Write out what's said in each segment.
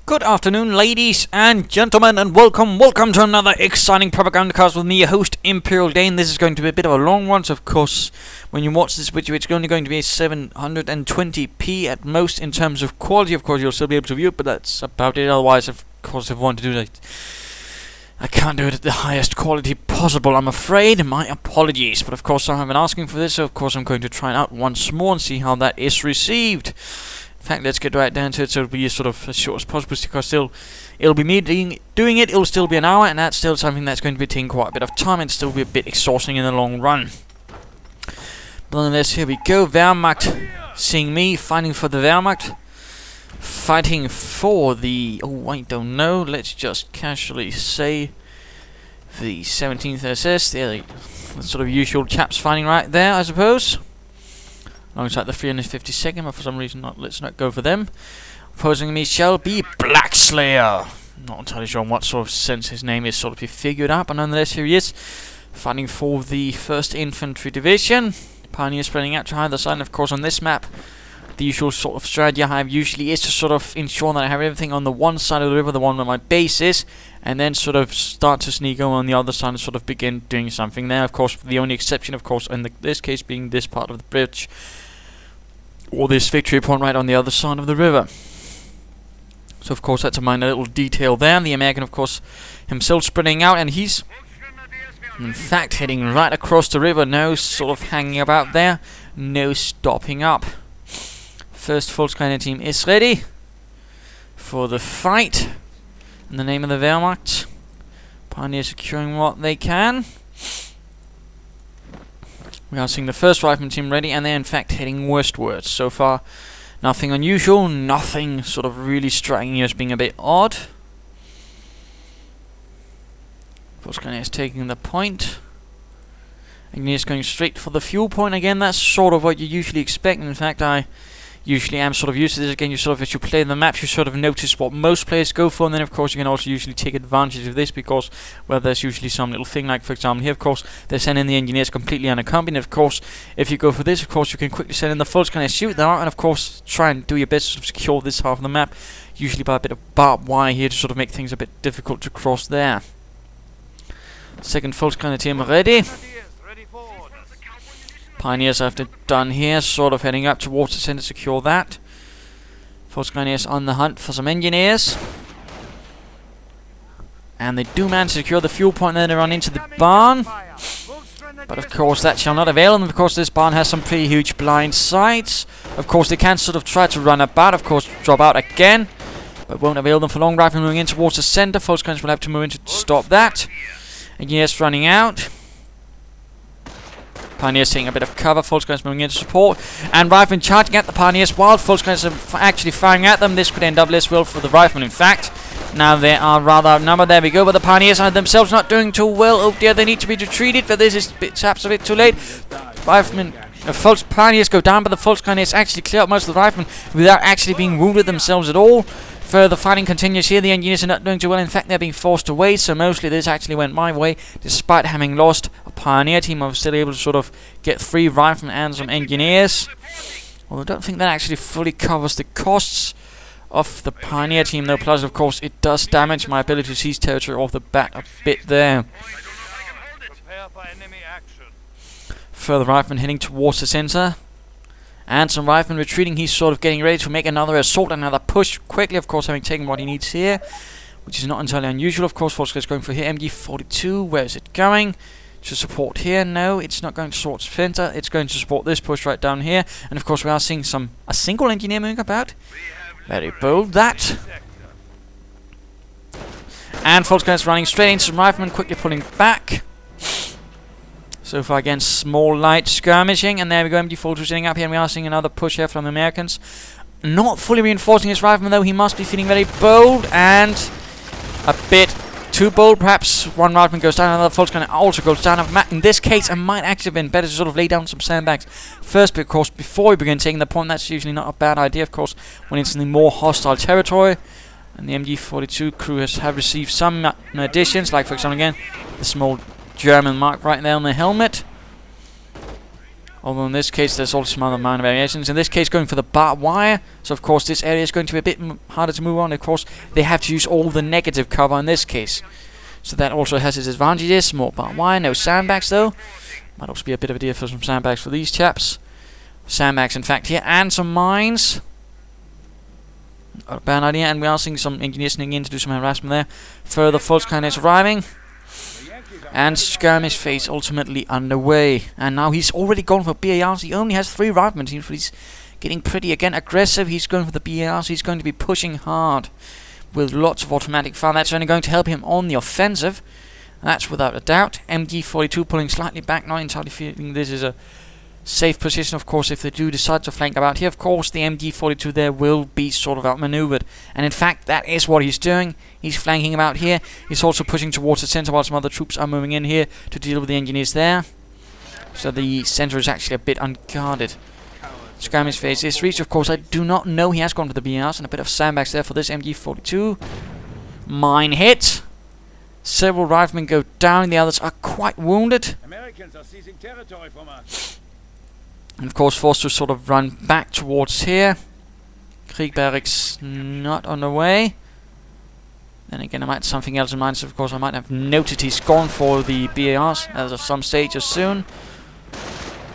Good afternoon, ladies and gentlemen, and welcome to another exciting Propagandacast with me, your host, ImperialDane. This is going to be a bit of a long one, so of course, when you watch this video, it's only going to be 720p at most in terms of quality. Of course, you'll still be able to view it, but that's about it. Otherwise, of course, if I want to do that, I can't do it at the highest quality possible, I'm afraid. My apologies. But of course, I have been asking for this, so of course, I'm going to try it out once more and see how that is received. In fact, let's get right down to it, so it'll be sort of as short as possible, because it'll be me doing it, it'll still be an hour, and that's still something that's going to be taking quite a bit of time, and still be a bit exhausting in the long run. But nonetheless, here we go. Wehrmacht, seeing me, fighting for the Wehrmacht, fighting for the, oh, I don't know, let's just casually say the 17th SS, the sort of usual chaps fighting right there, I suppose. Alongside the 352nd, but for some reason let's not go for them. Opposing me shall be Blackslayer. Not entirely sure in what sort of sense his name is sort of be figured out, but nonetheless here he is, fighting for the 1st Infantry Division. Pioneers spreading out to either side, and of course on this map, the usual sort of strategy I have usually is to sort of ensure that I have everything on the one side of the river, the one where my base is, and then sort of start to sneak over on the other side and sort of begin doing something there. Of course, the only exception, of course, in this case being this part of the bridge, or this victory point right on the other side of the river. So of course that's a minor little detail there. The American, of course, himself spreading out, and he's in fact heading right across the river. No sort of hanging about there, no stopping up. First Volksgrenadier team is ready for the fight in the name of the Wehrmacht. Pioneers securing what they can. We are seeing the 1st Rifleman team ready, and they're in fact heading westwards. So far, nothing unusual, nothing sort of really striking as being a bit odd. Volksgrenadiers taking the point. Engineers going straight for the fuel point again. That's sort of what you usually expect. In fact, I usually am sort of used to this. Again, you sort of, as you play the map, you sort of notice what most players go for, and then of course you can also usually take advantage of this, because well, there's usually some little thing, like for example here, of course they're sending the engineers completely unaccompanied. Of course, if you go for this, of course you can quickly send in the Volksgrenadiers, shoot them out, and of course try and do your best to secure this half of the map, usually by a bit of barbed wire here to sort of make things a bit difficult to cross there. 2nd Volksgrenadier team ready. Pioneers after done here, sort of heading up towards the center to secure that. Volksgrenadiers on the hunt for some engineers. And they do manage to secure the fuel point, then they run into the barn. But of course that shall not avail them. Of course this barn has some pretty huge blind sights. Of course they can sort of try to run about, of course drop out again, but won't avail them for long. Rifle moving in towards the center. Volksgrenadiers will have to move in to stop that. Engineers running out. Pioneers taking a bit of cover, Volksgrenadiers moving in to support, and Riflemen charging at the Pioneers while Volksgrenadiers are actually firing at them. This could end up less well for the Riflemen, in fact. Now they are rather outnumbered, there we go, but the Pioneers are themselves not doing too well. Oh dear, they need to be retreated, but this is perhaps a bit too late. Riflemen, Pioneers go down, but the Volksgrenadiers actually clear up most of the Riflemen without actually being wounded themselves at all. Further fighting continues here. The engineers are not doing too well. In fact, they're being forced away, so mostly this actually went my way. Despite having lost a Pioneer team, I was still able to sort of get 3 riflemen and some engineers. Although I don't think that actually fully covers the costs of the Pioneer team, though. Plus, of course, it does damage my ability to seize territory off the back a bit there. Further riflemen heading towards the center. And some riflemen retreating. He's sort of getting ready to make another assault, another push quickly, of course, having taken what he needs here, which is not entirely unusual. Of course, Volksgrenadiers going for here. MG42, where is it going? To support here? No, it's not going to support center. It's going to support this push right down here. And of course, we are seeing a single engineer moving about. Very bold, that. And Volksgrenadiers running straight into some riflemen, quickly pulling back. So far again, small light skirmishing, and there we go, MG42 sitting up here, and we are seeing another push here from the Americans. Not fully reinforcing his rifleman, though. He must be feeling very bold, and a bit too bold, perhaps. One rifleman goes down, another Volksgrenadier also goes down. In this case, it might actually have been better to sort of lay down some sandbags first, because before we begin taking the point, that's usually not a bad idea, of course, when it's in the more hostile territory. And the MG42 crew have received some additions, like, for example, again, the small German mark right there on the helmet. Although in this case there's also some other minor variations. In this case going for the barbed wire. So of course this area is going to be a bit harder to move on. Of course they have to use all the negative cover in this case. So that also has its advantages. More barbed wire, no sandbags though. Might also be a bit of a deal for some sandbags for these chaps. Sandbags in fact here, and some mines. Not a bad idea, and we are seeing some engineers sneaking in to do some harassment there. Further Volkskandidates arriving. And skirmish phase ultimately underway. And now he's already gone for BARs. He only has 3 riflemen teams, but he's getting pretty again aggressive. He's going for the BARs. He's going to be pushing hard with lots of automatic fire. That's only going to help him on the offensive. That's without a doubt. MG42 pulling slightly back, not entirely feeling this is a safe position. Of course, if they do decide to flank about here, of course the MG42 there will be sort of outmaneuvered. And in fact, that is what he's doing. He's flanking about here. He's also pushing towards the center while some other troops are moving in here to deal with the engineers there. So the center is actually a bit unguarded. Skirmish phase is reached. Of course, I do not know. He has gone for the BRs and a bit of sandbags there for this MG42. Mine hit. Several riflemen go down. The others are quite wounded. Americans are seizing territory from us. And of course forced to sort of run back towards here. Krieg barracks not on the way. Then again I might have something else in mind, so of course I might have noted he's gone for the BARs as of some stage or soon.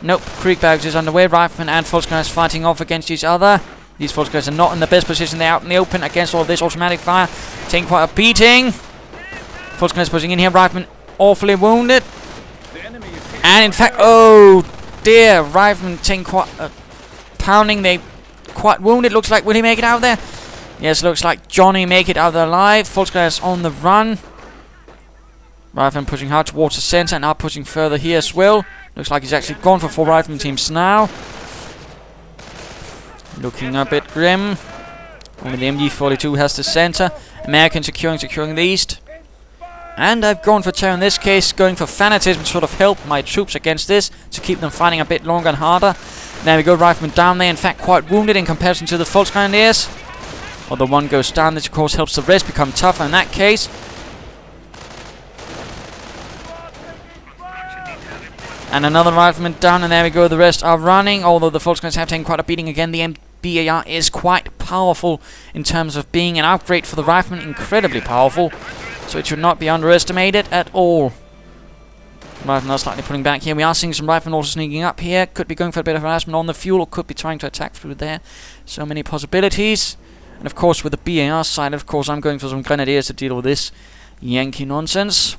Nope, Krieg barracks is underway. Riflemen and Volkskandidates fighting off against each other. These Volkskandidates are not in the best position. They're out in the open against all of this automatic fire. Taking quite a beating. Volkskandidates pushing in here. Riflemen awfully wounded. And in fact, oh dear, riflemen taking quite a pounding. They quite wounded. Looks like, will he make it out there? Yes, looks like Johnny make it out there alive. Volkskandidates on the run. Riflemen pushing hard towards the center and are pushing further here as well. Looks like he's actually gone for 4 rifleman teams now. Looking a bit grim. Only the MG42 has the center. American securing the east. And I've gone for terror in this case, going for fanatism to sort of help my troops against this, to keep them fighting a bit longer and harder. There we go, rifleman down there, in fact quite wounded in comparison to the Volkskandidates. Although one goes down, this of course helps the rest become tougher in that case. And another rifleman down, and there we go, the rest are running, although the Volkskandidates have taken quite a beating again. The BAR is quite powerful in terms of being an upgrade for the riflemen, incredibly powerful. So it should not be underestimated at all. Riflemen are slightly pulling back here. We are seeing some riflemen also sneaking up here. Could be going for a bit of harassment on the fuel, or could be trying to attack through there. So many possibilities. And of course with the BAR side, of course I'm going for some grenadiers to deal with this Yankee nonsense.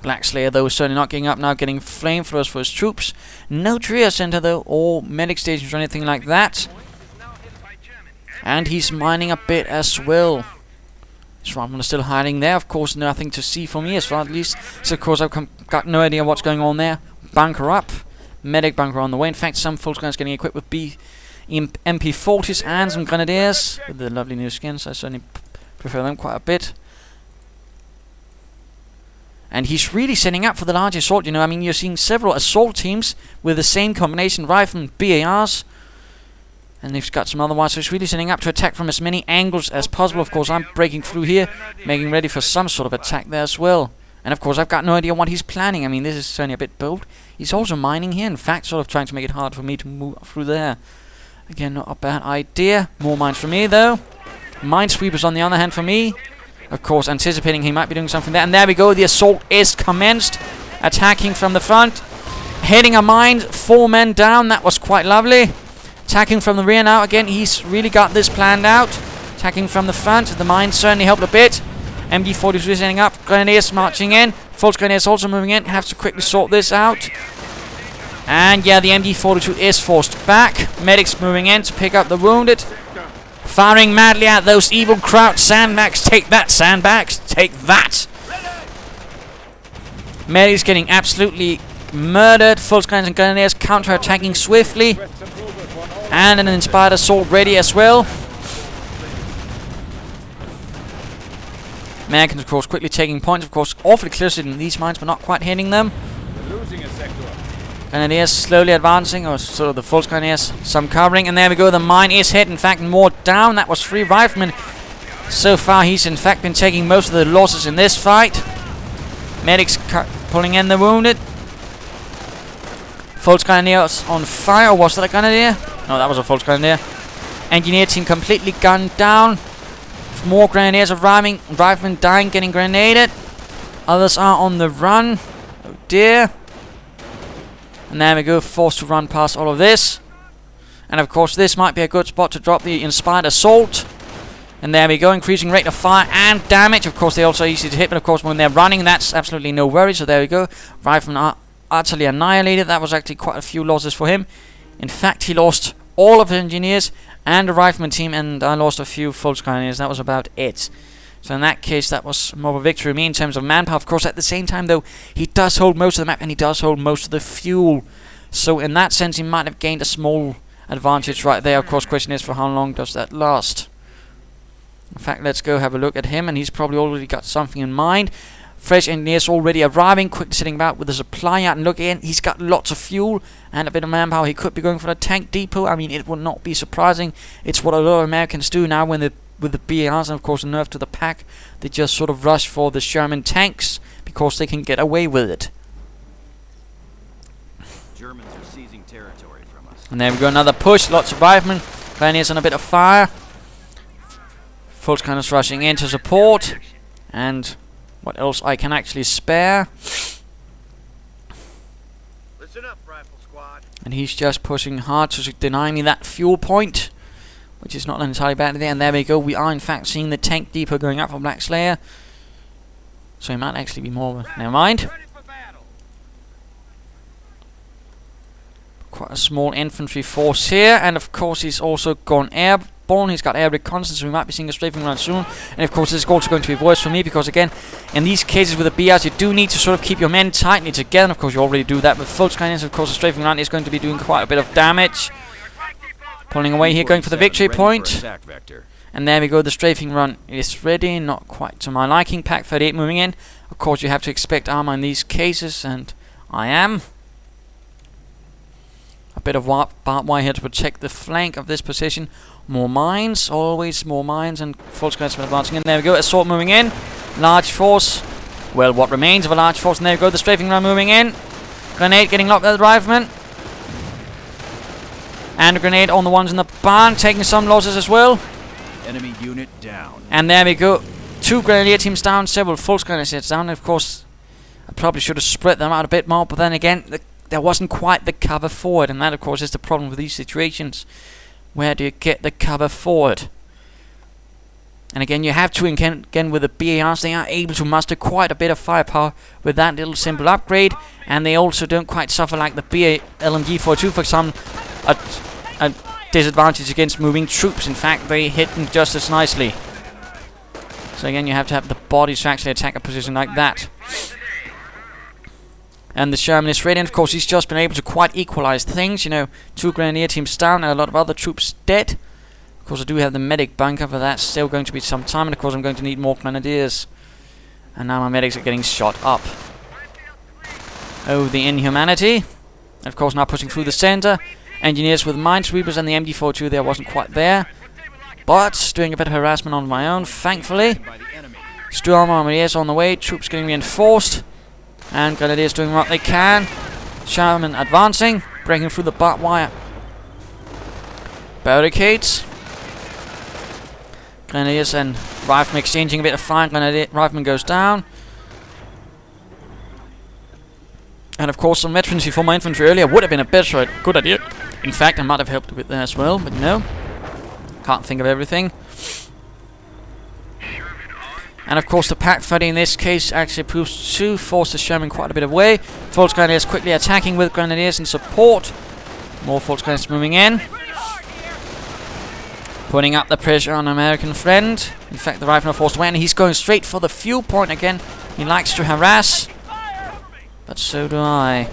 Blackslayer though is certainly not getting up now, getting flamethrowers for his troops. No trio center though, or medic stations or anything like that. And he's mining a bit as well. This rifleman is still hiding there. Of course, nothing to see from me, as far at least. So, of course, I've got no idea what's going on there. Bunker up. Medic bunker on the way. In fact, some Volkskandidates getting equipped with MP40s and some grenadiers with the lovely new skins. I certainly prefer them quite a bit. And he's really setting up for the large assault, you know. I mean, you're seeing several assault teams with the same combination, riflemen, BARs. And they've got some other ones, so he's really setting up to attack from as many angles as possible. Of course, I'm breaking through here, making ready for some sort of attack there as well. And of course, I've got no idea what he's planning. I mean, this is certainly a bit bold. He's also mining here, in fact, sort of trying to make it hard for me to move through there. Again, not a bad idea. More mines for me, though. Minesweepers, on the other hand, for me. Of course, anticipating he might be doing something there. And there we go, the assault is commenced. Attacking from the front. Hitting a mine, 4 men down. That was quite lovely. Attacking from the rear now. Again, he's really got this planned out. Attacking from the front. The mines certainly helped a bit. MG42 setting up. Grenadiers marching in. Volksgrenadiers also moving in. Have to quickly sort this out. And yeah, the MG42 is forced back. Medics moving in to pick up the wounded. Firing madly at those evil crouch sandbags. Take that, sandbags. Take that. Medics getting absolutely murdered. Volksgrenadiers and Grenadiers counter-attacking swiftly. And an inspired assault ready as well. Americans, of course, quickly taking points. Of course, awfully close in these mines, but not quite hitting them. Grenadiers slowly advancing, or sort of the Volksgrenadiers, some covering. And there we go, the mine is hit. In fact, more down. That was 3 riflemen. So far, he's in fact been taking most of the losses in this fight. Medics pulling in the wounded. Volksgrenadiers on fire. Was that a grenadier? No, that was a Volksgrenadier. Engineer team completely gunned down. More grenadiers arriving. Riflemen dying, getting grenaded. Others are on the run. Oh dear. And there we go, forced to run past all of this. And of course this might be a good spot to drop the inspired assault. And there we go, increasing rate of fire and damage. Of course they're also easy to hit, but of course when they're running that's absolutely no worry. So there we go, Riflemen are utterly annihilated. That was actually quite a few losses for him. In fact, he lost all of his engineers and the rifleman team, and I lost a few Volksgrenadiers. That was about it. So in that case, that was more of a victory for me in terms of manpower. Of course, at the same time, though, he does hold most of the map and he does hold most of the fuel. So in that sense, he might have gained a small advantage right there. Of course, question is for how long does that last? In fact, let's go have a look at him, and he's probably already got something in mind. Fresh engineers already arriving, quickly sitting about with the supply out, and look again, he's got lots of fuel and a bit of manpower. He could be going for a tank depot. I mean, it would not be surprising. It's what a lot of Americans do now when with the BRs and of course the nerf to the pack. They just sort of rush for the Sherman tanks because they can get away with it. Germans are seizing territory from us. And there we go, another push. Lots of riflemen. Grenadiers on a bit of fire. Volksgrenadiers rushing in to support. And what else I can actually spare. Listen up, rifle squad. And he's just pushing hard to deny me that fuel point, which is not an entirely bad idea. And there we go, we are in fact seeing the tank depot going up for Blackslayer. So he might actually be more. Never mind. Quite a small infantry force here, and of course he's also gone airborne. He's got air reconnaissance, so we might be seeing a strafing run soon. And of course this is also going to be worse for me, because again, in these cases with the BRs, you do need to sort of keep your men tightly together. And of course you already do that with Volksgrenadiers. Of course the strafing run is going to be doing quite a bit of damage. Pulling away here, going for the victory point. And there we go, the strafing run is ready. Not quite to my liking. Pack 38 moving in. Of course you have to expect armor in these cases, and I am. A bit of barbed wire here to protect the flank of this position. More mines, always more mines, and Volksgrenadiers advancing in. There we go, assault moving in. Large force. Well, what remains of a large force. And there we go, the strafing run moving in. Grenade getting locked by the rifleman. And a grenade on the ones in the barn, taking some losses as well. Enemy unit down. And there we go. 2 grenadier teams down, several Volksgrenadiers down. And of course, I probably should have spread them out a bit more, but then again, there wasn't quite the cover forward, and that of course is the problem with these situations. Where do you get the cover forward? And again, you have to, again with the BARs, they are able to muster quite a bit of firepower with that little simple upgrade, and they also don't quite suffer like the BA LMG-42, for example, a disadvantage against moving troops. In fact, they hit them just as nicely. So again, you have to have the bodies to actually attack a position like that. And the Sherman is ready, and of course he's just been able to quite equalize things. You know, 2 grenadier teams down and a lot of other troops dead. Of course I do have the medic bunker, but that's still going to be some time, and of course I'm going to need more grenadiers. And now my medics are getting shot up. Oh, the inhumanity. Of course now pushing through the center. Engineers with minesweepers, and the MD-42 there wasn't quite there. But doing a bit of harassment on my own, thankfully. Storm armoriers on the way, troops getting reinforced. And Grenadiers doing what they can. Sherman advancing, breaking through the barbed wire barricades. Grenadiers and Riflemen exchanging a bit of fire. Rifleman goes down. And of course some veterancy for my infantry earlier would have been a good idea. In fact, I might have helped with that as well, but no. Can't think of everything. And of course the Pack 30 in this case actually proves to force the Sherman quite a bit away. Volksgrenadiers quickly attacking with Grenadiers in support. More Volksgrenadiers moving in. Putting up the pressure on American friend. In fact, the Rifleman forced away, and he's going straight for the fuel point again. He likes to harass. But so do I.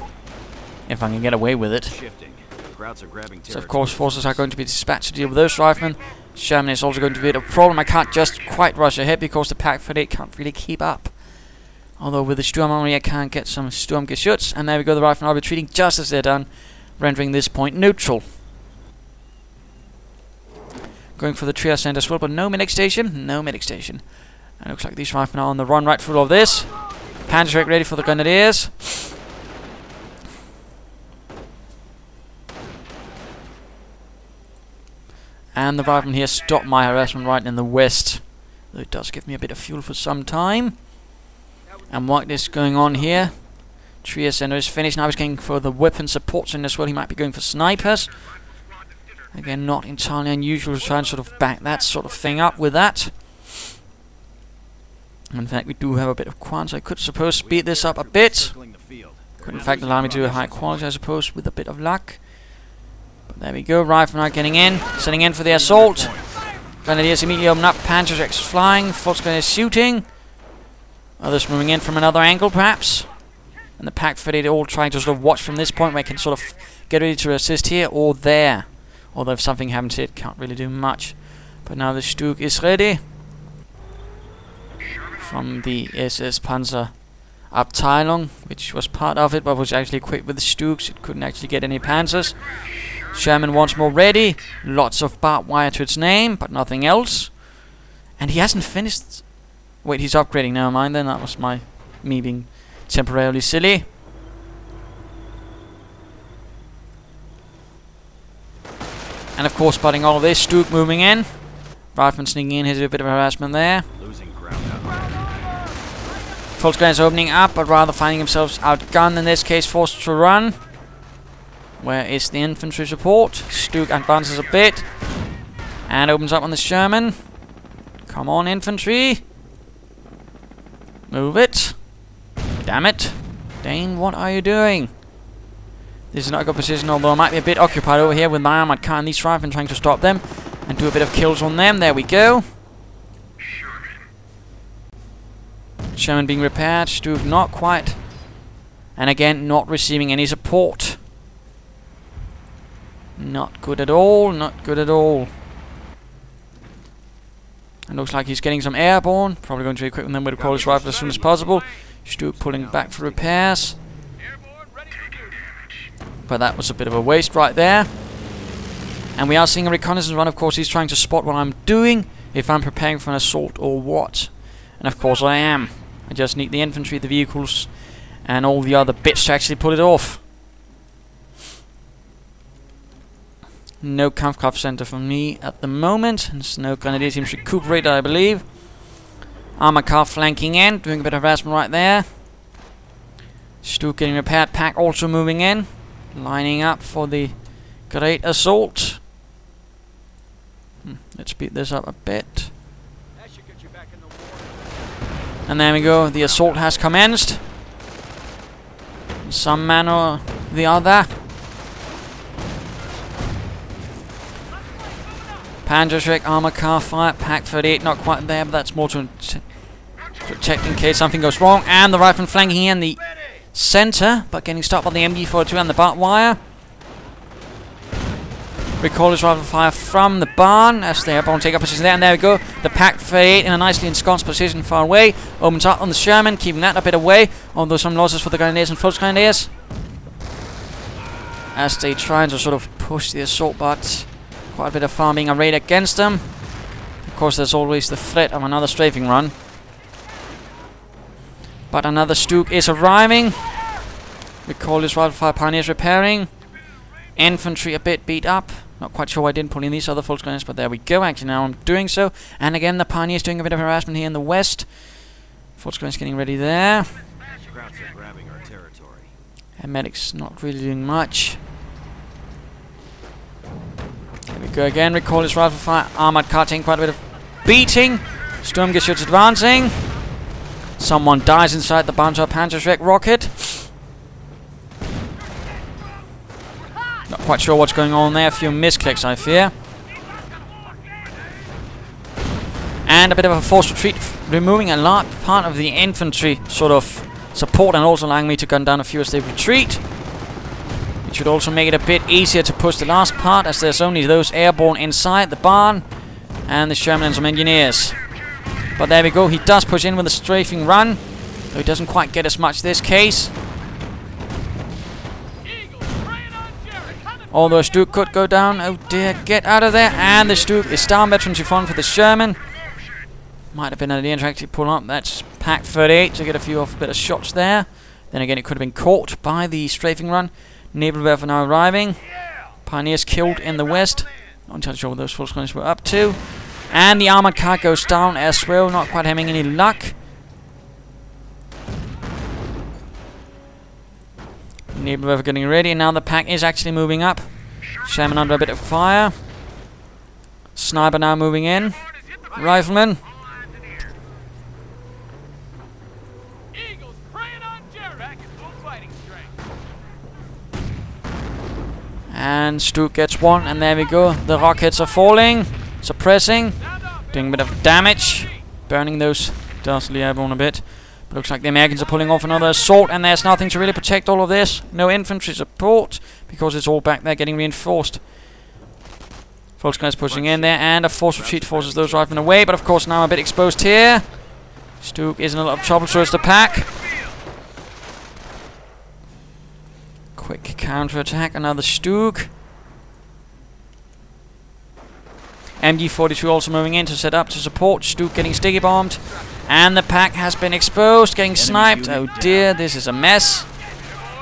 If I can get away with it. So of course forces are going to be dispatched to deal with those Riflemen. Sherman is also going to be a problem. I can't just quite rush ahead because the Pack 38 can't really keep up. Although with the Sturm Army I can get some Sturmgeschütz. And there we go, the Riflemen are retreating just as they're done, rendering this point neutral. Going for the Trias Center as well, but no medic station. No medic station. And it looks like these Riflemen are on the run right through all of this. Panzergrenadiers ready for the Grenadiers. And the rifleman here stopped my harassment right in the west. Though it does give me a bit of fuel for some time. And what is going on here? Trier center is finished. Now he's going for the weapon supports in as well. He might be going for snipers. Again, not entirely unusual to try and sort of back that sort of thing up with that. In fact, we do have a bit of quant, so I could suppose speed this up a bit. Could in fact allow me to do a high quality, I suppose, with a bit of luck. But there we go, rifleman getting in, setting in for the assault. Grenadiers immediately open up, Panzergrenadiers flying, Volksgrenadiers shooting. Others moving in from another angle, perhaps. And the pack 38 all trying to sort of watch from this point where I can sort of get ready to assist here or there. Although if something happens here, it can't really do much. But now the Stug is ready. From the SS Panzer Abteilung, which was part of it, but was actually equipped with the Stugs. It couldn't actually get any Panzers. Sherman once more ready. Lots of barbed wire to its name, but nothing else. And he hasn't finished. Wait, he's upgrading. Never mind then. That was me being temporarily silly. And of course, spotting all of this, Stug moving in. Rifleman sneaking in, here's a bit of harassment there. Losing ground. Volksgrenadiers opening up, but rather finding themselves outgunned, in this case forced to run. Where is the infantry support? Stug advances a bit. And opens up on the Sherman. Come on, infantry. Move it. Damn it. Dane, what are you doing? This is not a good position, although I might be a bit occupied over here with my armored car and these riflemen trying to stop them. And do a bit of kills on them. There we go. Sherman being repaired. Stug not quite. And again, not receiving any support. Not good at all. Not good at all. And looks like he's getting some airborne. Probably going to equip them with a crawler's rifle as soon as possible. Stug pulling back for repairs. But that was a bit of a waste right there. And we are seeing a reconnaissance run. Of course, he's trying to spot what I'm doing, if I'm preparing for an assault or what. And of course I am. I just need the infantry, the vehicles, and all the other bits to actually pull it off. No Kampfkraft center for me at the moment. There's no Grenadier teams recuperated, I believe. Armor car flanking in, doing a bit of harassment right there. Stug getting repaired, pack also moving in, lining up for the great assault. Let's speed this up a bit. And there we go, the assault has commenced. In some manner or the other. Panzerschreck, armor car fire, pack 38 not quite there, but that's more to protect in case something goes wrong. And the rifleman flanking in the center, but getting stopped by the MG42 and the barbed wire. Recall his rifle fire from the barn as the airborne take up position there, and there we go. The pack 38 in a nicely ensconced position far away. Opens up on the Sherman, keeping that a bit away, although some losses for the Grenadiers and Volksgrenadiers. As they try to sort of push the assault, but quite a bit of fire being arrayed against them. Of course, there's always the threat of another strafing run. But another Stug is arriving. Recall his rifle fire, pioneers repairing. Infantry a bit beat up. Not quite sure why I didn't pull in these other Volksgrenadiers, but there we go. Actually, now I'm doing so. And again, the pioneers doing a bit of harassment here in the west. Volksgrenadiers getting ready there. Krauts are grabbing our territory. And medics not really doing much. There we go again. Recall his rifle fire. Armored car taking quite a bit of beating. Sturmgeschütz advancing. Someone dies inside the Banter Panzerschreck rocket. Not quite sure what's going on there. A few misclicks, I fear. And a bit of a forced retreat, removing a large part of the infantry sort of support and also allowing me to gun down a few as they retreat. It should also make it a bit easier to push the last part, as there's only those airborne inside the barn and the Sherman and some engineers. But there we go. He does push in with a strafing run, though he doesn't quite get as much this case. Although a Stug could go down. Oh dear, get out of there. And the Stug is down. Veteran Chiffon for the Sherman. Might have been an idea to actually pull up. That's pack 38 to get a few off bit of shots there. Then again, it could have been caught by the strafing run. Nebelwerfer now arriving. Pioneers killed in the west. Not entirely sure what those full skirmishes were up to. And the armored car goes down as well, not quite having any luck. Nebelwerfer getting ready, and now the pack is actually moving up. Sherman under a bit of fire. Sniper now moving in. Rifleman. And Stuke gets one, and there we go. The rockets are falling, suppressing, doing a bit of damage, burning those dastardly airborne a bit. But looks like the Americans are pulling off another assault, and there's nothing to really protect all of this. No infantry support, because it's all back there getting reinforced. Volkskriegs pushing in there, and a forced retreat forces those riflemen away, but of course now I'm a bit exposed here. Stuke is in a lot of trouble, so is the pack. Quick counter-attack, another Stuke. MG42 also moving in to set up to support. Stuke getting sticky bombed. And the pack has been exposed, getting sniped. Oh dear, this is a mess.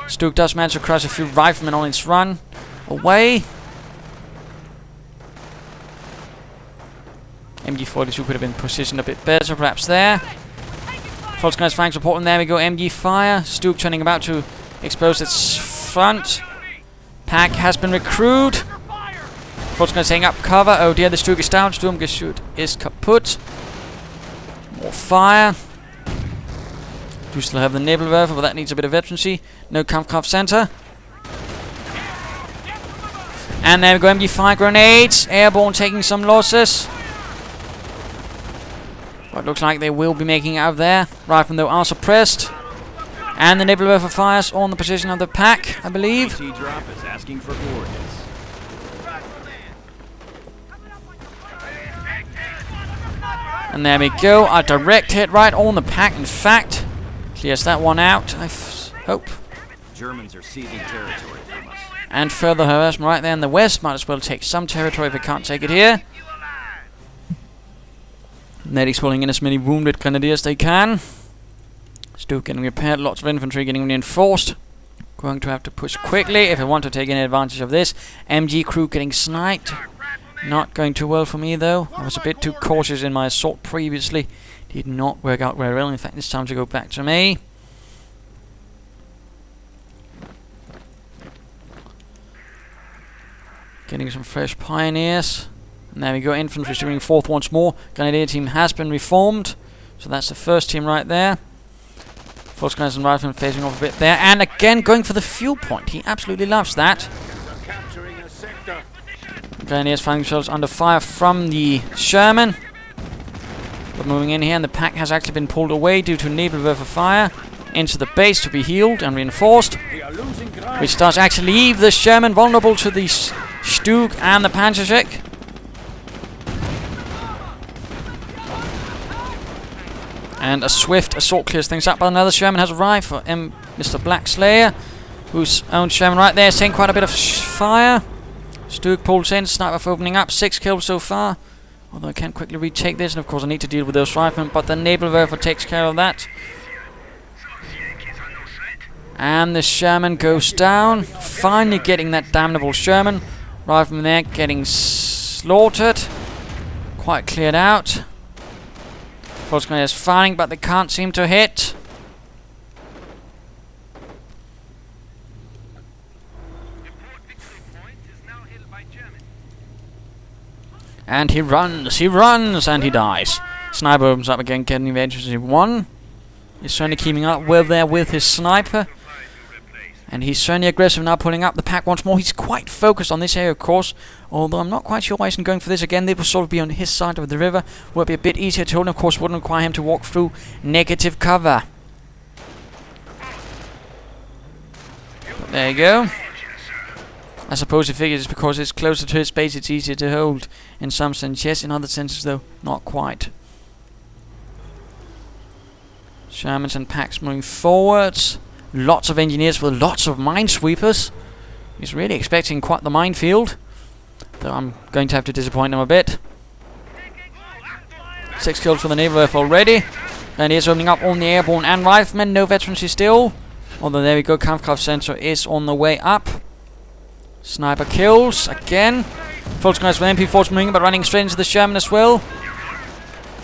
Stuke does manage to crush a few riflemen on its run away. MG42 could have been positioned a bit better, perhaps there. Volkskriegs flank support, and there we go. MG fire. Stuke turning about to expose its front. Pack has been recruited. Volkskriegs taking up cover. Oh dear, the Stuke is down. Sturmgeschütz is kaput. More fire. Do still have the Nebelwerfer, but that needs a bit of veterancy. No Kampfkraft center. And there we go, MG5 grenades. Airborne taking some losses. But looks like they will be making it out of there. Riflemen though are suppressed. And the Nebelwerfer fires on the position of the pack, I believe. Drop is asking for coordinates. And there we go, a direct hit right on the pack, in fact. Clears that one out, I hope. Germans are seizing territory from us. And further harassment right there in the west. Might as well take some territory if we can't take it here. Medics pulling in as many wounded grenadiers as they can. Still getting repaired, lots of infantry getting reinforced. Going to have to push quickly if I want to take any advantage of this. MG crew getting sniped. Not going too well for me though. I was a bit too cautious in my assault previously. Did not work out very well. In fact, it's time to go back to me. Getting some fresh pioneers. And there we go, infantry doing fourth once more. Grenadier team has been reformed. So that's the first team right there. Volkskriegs and riflemen phasing off a bit there. And again going for the fuel point. He absolutely loves that. Grenadiers finding themselves under fire from the Sherman. But moving in here, and the pack has actually been pulled away due to Nebelwerfer fire into the base to be healed and reinforced. Which does actually leave the Sherman vulnerable to the Stuke and the Panzergrenadiers. And a swift assault clears things up, but another Sherman has arrived for Mr. Blackslayer, whose own Sherman right there is taking quite a bit of fire. Stuke pulls in, sniper opening up, 6 kills so far. Although I can quickly retake this, and of course I need to deal with those riflemen, but the Nebelwerfer takes care of that. And the Sherman goes down, finally getting that damnable Sherman. Rifleman there getting slaughtered. Quite cleared out. Volkskriegs firing, but they can't seem to hit. And he runs, and he dies. Sniper opens up again, getting eventually one. He's certainly keeping up well there with his sniper. And he's certainly aggressive now, pulling up the pack once more. He's quite focused on this area, of course. Although I'm not quite sure why he's going for this again. They will sort of be on his side of the river. Would be a bit easier to hold, and of course wouldn't require him to walk through negative cover. But there you go. I suppose he figures because it's closer to his base, it's easier to hold. In some sense, yes. In other senses, though, not quite. Shermans and packs moving forwards. Lots of engineers with lots of minesweepers. He's really expecting quite the minefield. Though I'm going to have to disappoint him a bit. 6 kills for the Nebelwerfer already. And he is opening up on the airborne and riflemen. No veterancy still. Although there we go, Kampfkraft sensor is on the way up. Sniper kills again. Full screens with MP4s moving, but running straight into the Sherman as well.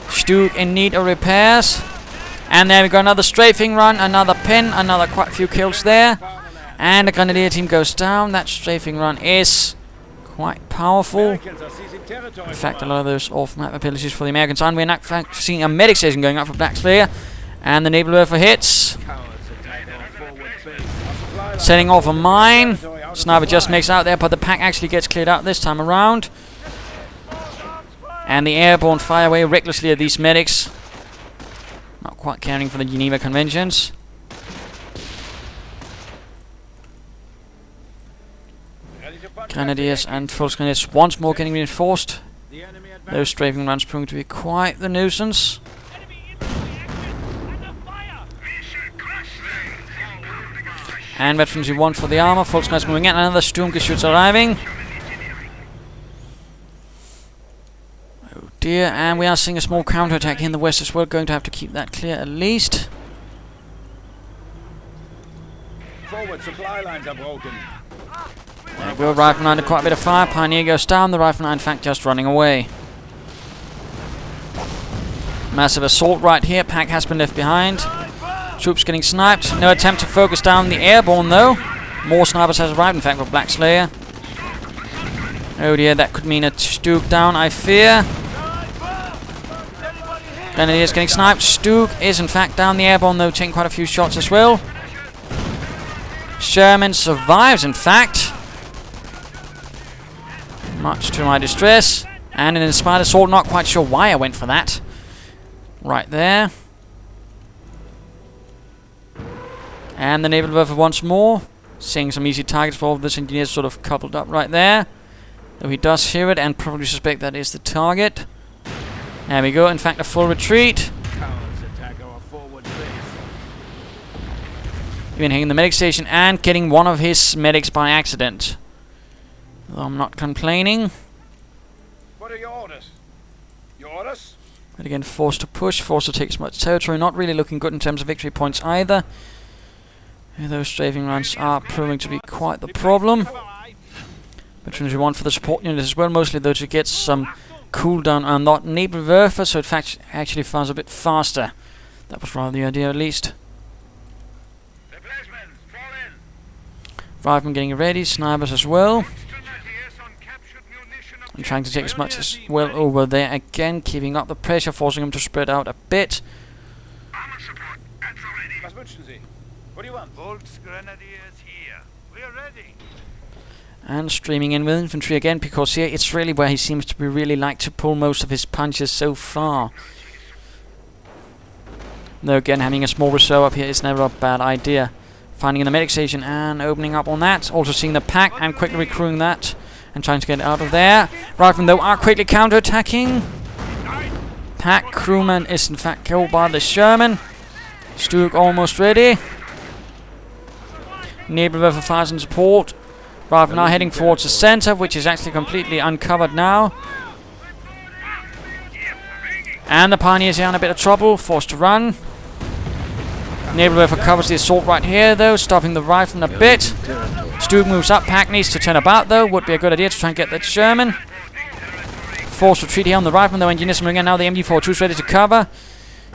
Stuke in need of repairs. And there we go, another strafing run, another pin, another quite a few kills there. And the Grenadier team goes down. That strafing run is quite powerful. In fact, a lot of those off-map abilities for the Americans. And we're now seeing a medic station going up for Blackslayer. And the naval Werfer hits. Setting off a mine. Sniper just makes out there, but the pack actually gets cleared out this time around. And the airborne fire away recklessly at these medics. Not quite caring for the Geneva Conventions. Grenadiers and Full Grenadiers once more getting reinforced. Those strafing runs proving to be quite the nuisance. And Veterans 1 for the armor. Full Grenadiers moving in. Another Sturmgeschütz arriving. Dear, and we are seeing a small counterattack in the west as well. Going to have to keep that clear at least. Forward supply lines are broken. There we go, Rifleman under quite a bit of fire. Pioneer goes down. The Rifleman, in fact, just running away. Massive assault right here. Pack has been left behind. Troops getting sniped. No attempt to focus down the airborne though. More snipers has arrived, in fact, for Blackslayer. Oh dear, that could mean a Stuke down, I fear. Grenadiers getting sniped. Stuke is in fact down. The airborne though, taking quite a few shots as well. Sherman survives in fact. Much to my distress. And an inspired assault, not quite sure why I went for that. Right there. And the naval Werfer once more. Seeing some easy targets for all of this engineer sort of coupled up right there. Though he does hear it and probably suspect that is the target. There we go, in fact a full retreat. Even hitting the medic station and getting one of his medics by accident. Though I'm not complaining. What are your orders? Your orders? But again, forced to push, forced to take as much territory. Not really looking good in terms of victory points either. Those strafing runs are proving to be quite the problem. Veterans 1 for the support unit as well, mostly though to get some cooldown on that naval Werfer, so it actually fires a bit faster. That was rather the idea at least. Riflemen getting ready, snipers as well. And trying to take as much as well over there again, keeping up the pressure, forcing them to spread out a bit. What do you want? Grenadiers here. We are ready. And streaming in with infantry again, because here it's really where he seems to be really like to pull most of his punches so far. Though again, having a small reserve up here is never a bad idea. Finding the medic station and opening up on that. Also seeing the pack and quickly recruiting that and trying to get out of there. Riflemen though are quickly counter-attacking. Pack crewman is in fact killed by the Sherman. Stuke almost ready. Naval Werfer fires in support. Riflemen now heading towards the center, which is actually completely uncovered now. And the Pioneers are in a bit of trouble, forced to run. Naval Werfer covers the assault right here though, stopping the Riflemen a bit. Stuke moves up, Pack needs to turn about though, would be a good idea to try and get that Sherman. Forced retreat here on the Riflemen though, engineers moving in now, the MD4 troops ready to cover.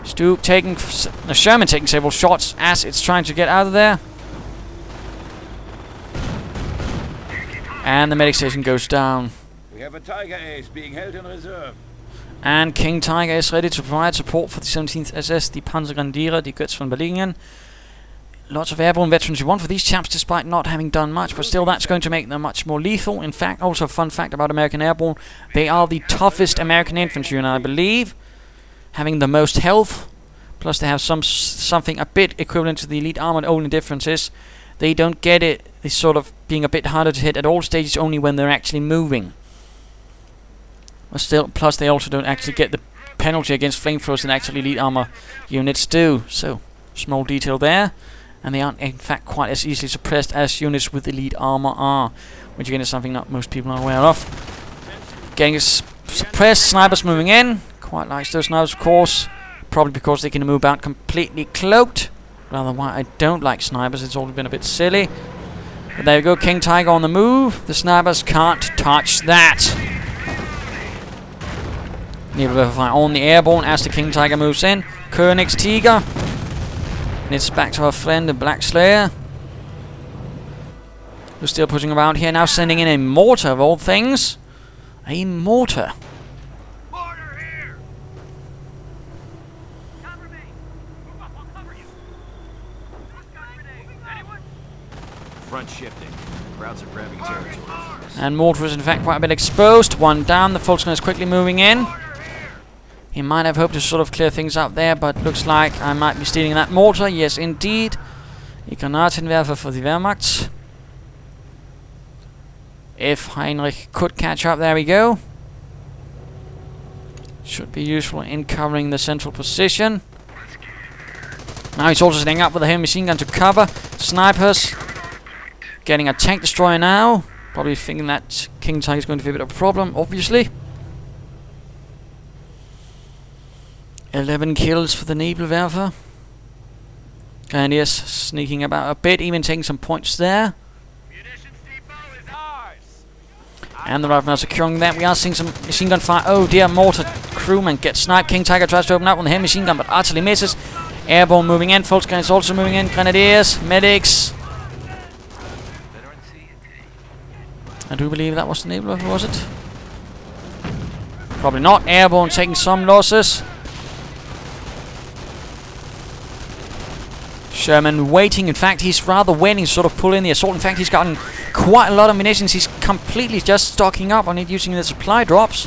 Stuke taking, the Sherman taking several shots as it's trying to get out of there. And the medic station goes down. We have a Tiger Ace being held in reserve. And King Tiger is ready to provide support for the 17th SS, the Panzergrenadiers, die Götz von Berliningen. Lots of airborne veterans you want for these chaps, despite not having done much, but still that's going to make them much more lethal. In fact, also a fun fact about American airborne, they are the toughest American infantry, and I believe, having the most health, plus they have something a bit equivalent to the elite armor. Only difference is they don't get it. They sort of being a bit harder to hit at all stages, only when they're actually moving. But still, plus they also don't actually get the penalty against flamethrowers that actually elite armor units do. So, small detail there. And they aren't in fact quite as easily suppressed as units with elite armor are, which again is something not most people are aware of. Getting suppressed, snipers moving in. Quite like those snipers, of course. Probably because they can move out completely cloaked. Rather why I don't like snipers, it's always been a bit silly. But there we go, King Tiger on the move. The snipers can't touch that. Nebelwerfer on the airborne as the King Tiger moves in. Königstiger. And it's back to our friend the Blackslayer, who's still pushing around here. Now sending in a mortar of all things. A mortar. Mortar here! Cover me! Move up, I'll cover you! Anyone? Front shifting. Crowds are grabbing territory. And mortar is in fact quite a bit exposed. One down. The Fulton is quickly moving in. He might have hoped to sort of clear things up there, but looks like I might be stealing that mortar. Yes, indeed. Die Granatenwerfer for the Wehrmacht. If Heinrich could catch up, there we go. Should be useful in covering the central position. Now he's also setting up with a heavy machine gun to cover. Snipers. Getting a tank destroyer now. Probably thinking that King Tiger is going to be a bit of a problem, obviously. 11 kills for the Nebelwerfer. Grenadiers sneaking about a bit, even taking some points there. Munitions depot is ours! And the riflemen are securing that. We are seeing some machine gun fire. Oh dear, mortar crewman gets sniped. King Tiger tries to open up on the heavy machine gun, but utterly misses. Airborne moving in. Volksgun is also moving in. Grenadiers, medics. I do believe that was the Nebelwerfer, was it? Probably not. Airborne taking some losses. Sherman waiting. In fact, he's rather waiting to sort of pull in the assault. In fact, he's gotten quite a lot of munitions. He's completely just stocking up on it using the supply drops.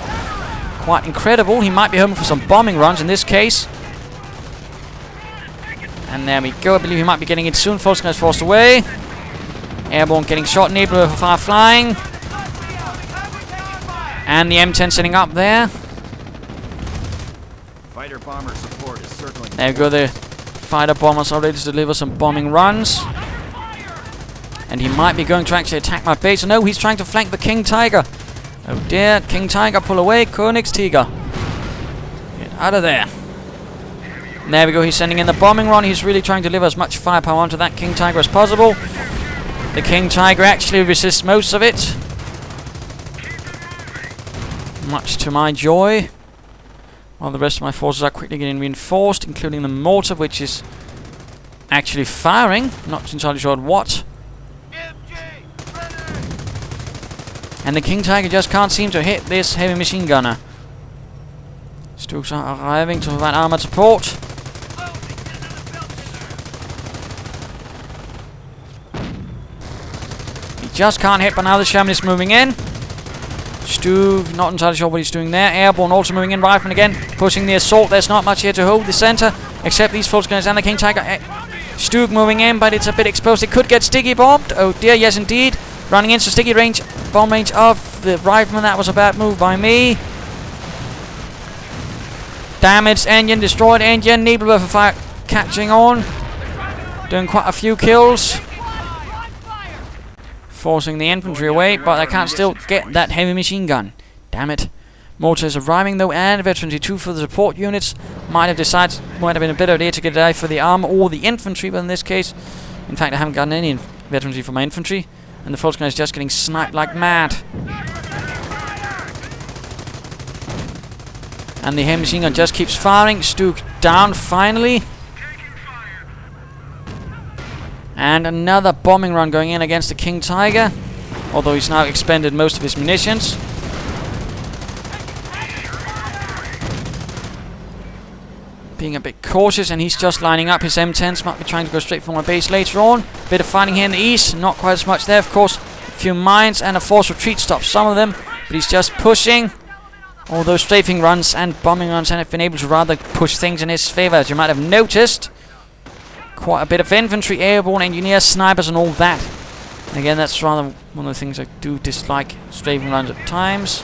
Quite incredible. He might be hoping for some bombing runs in this case. And there we go. I believe he might be getting it soon. Volksgun is forced away. Airborne getting shot. Nebelwerfer fire flying. And the M10 sitting up there. Fighter bomber support is circling. There we go. The fighter bombers are ready to deliver some bombing runs. And he might be going to actually attack my base. No, he's trying to flank the King Tiger. Oh dear. King Tiger, pull away. Königstiger. Get out of there. And there we go. He's sending in the bombing run. He's really trying to deliver as much firepower onto that King Tiger as possible. The King Tiger actually resists most of it. Much to my joy. While the rest of my forces are quickly getting reinforced, including the mortar, which is actually firing. Not entirely sure what. And the King Tiger just can't seem to hit this heavy machine gunner. Stooks are arriving to provide armored support. He just can't hit, but now the Sherman is moving in. Stug, not entirely sure what he's doing there. Airborne also moving in. Rifleman again, pushing the assault. There's not much here to hold the center, except these full gunners and the King Tiger. Stug moving in, but it's a bit exposed. It could get sticky bombed. Oh dear, yes indeed. Running into sticky range, bomb range of the Rifleman. That was a bad move by me. Damaged engine, destroyed engine. Nebelwerfer fire catching on. Doing quite a few kills. Forcing the infantry away, but they can't still get that heavy machine gun. Damn it. Mortars arriving though, and veterancy 2 for the support units. Might have been a better idea to get it out for the armor or the infantry, but in this case, in fact, I haven't gotten any veterancy for my infantry, and the Volksgun is just getting sniped like mad. And the heavy machine gun just keeps firing. Stug down finally. And another bombing run going in against the King Tiger, although he's now expended most of his munitions. Being a bit cautious, and he's just lining up his M10s. Might be trying to go straight for my base later on. Bit of fighting here in the east, not quite as much there, of course. A few mines and a forced retreat stops some of them, but he's just pushing. All those strafing runs and bombing runs have been able to rather push things in his favor, as you might have noticed. Quite a bit of infantry, airborne, engineers, snipers and all that. And again, that's rather one of the things I do dislike, strafing runs at times.